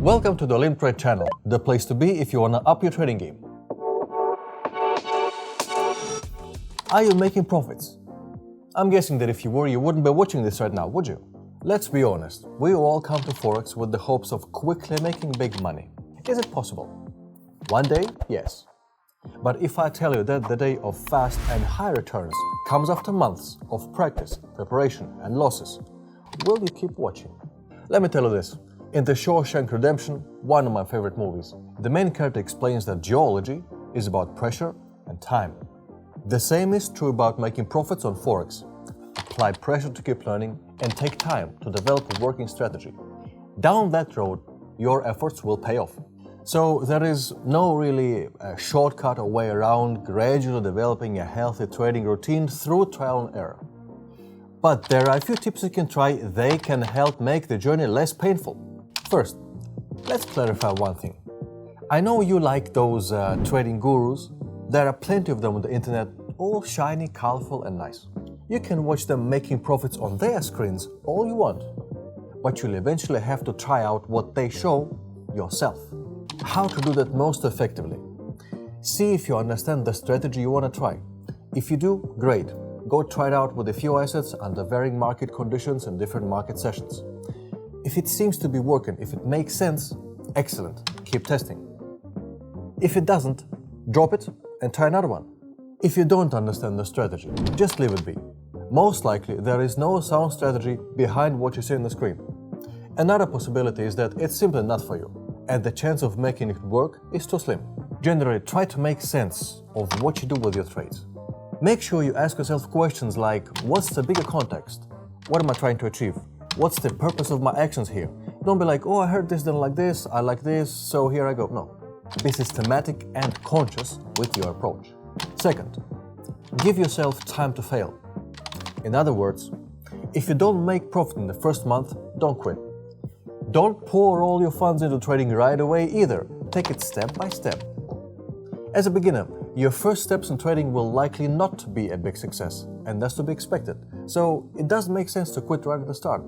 Welcome to the Olymp Trade channel, the place to be if you want to up your trading game. Are you making profits? I'm guessing that if you were, you wouldn't be watching this right now, would you? Let's be honest, we all come to Forex with the hopes of quickly making big money. Is it possible? One day, yes. But if I tell you that the day of fast and high returns comes after months of practice, preparation and losses, will you keep watching? Let me tell you this. In The Shawshank Redemption, one of my favorite movies, the main character explains that geology is about pressure and time. The same is true about making profits on Forex. Apply pressure to keep learning and take time to develop a working strategy. Down that road, your efforts will pay off. So there is no really shortcut or way around gradually developing a healthy trading routine through trial and error. But there are a few tips you can try. They can help make the journey less painful. First, let's clarify one thing. I know you like those trading gurus. There are plenty of them on the internet, all shiny, colorful and nice. You can watch them making profits on their screens all you want, but you'll eventually have to try out what they show yourself. How to do that most effectively? See if you understand the strategy you want to try. If you do, great. Go try it out with a few assets under varying market conditions and different market sessions. If it seems to be working, if it makes sense, excellent, keep testing. If it doesn't, drop it and try another one. If you don't understand the strategy, just leave it be. Most likely, there is no sound strategy behind what you see on the screen. Another possibility is that it's simply not for you, and the chance of making it work is too slim. Generally, try to make sense of what you do with your trades. Make sure you ask yourself questions like, what's the bigger context? What am I trying to achieve? What's the purpose of my actions here? Don't be like, oh, I heard this, then like this, I like this, so here I go. No. Be systematic and conscious with your approach. Second, give yourself time to fail. In other words, if you don't make profit in the first month, don't quit. Don't pour all your funds into trading right away either. Take it step by step. As a beginner, your first steps in trading will likely not be a big success, and that's to be expected. So it doesn't make sense to quit right at the start.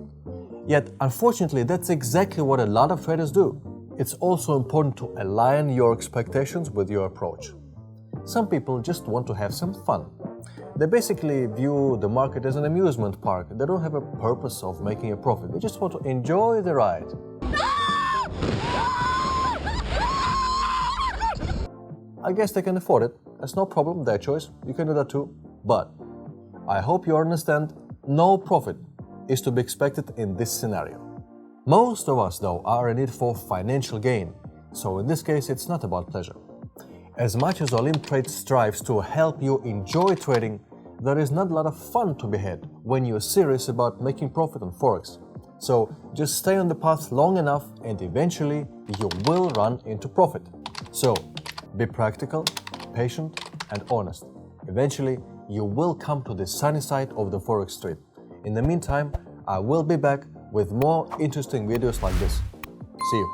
Yet, unfortunately, that's exactly what a lot of traders do. It's also important to align your expectations with your approach. Some people just want to have some fun. They basically view the market as an amusement park. They don't have a purpose of making a profit. They just want to enjoy the ride. I guess they can afford it. That's no problem, their choice. You can do that too. But I hope you understand, no profit is to be expected in this scenario. Most of us, though, are in it for financial gain. So in this case, it's not about pleasure. As much as Olymp Trade strives to help you enjoy trading, there is not a lot of fun to be had when you're serious about making profit on Forex. So just stay on the path long enough and eventually you will run into profit. So be practical, patient and honest. Eventually you will come to the sunny side of the Forex street. In the meantime, I will be back with more interesting videos like this. See you.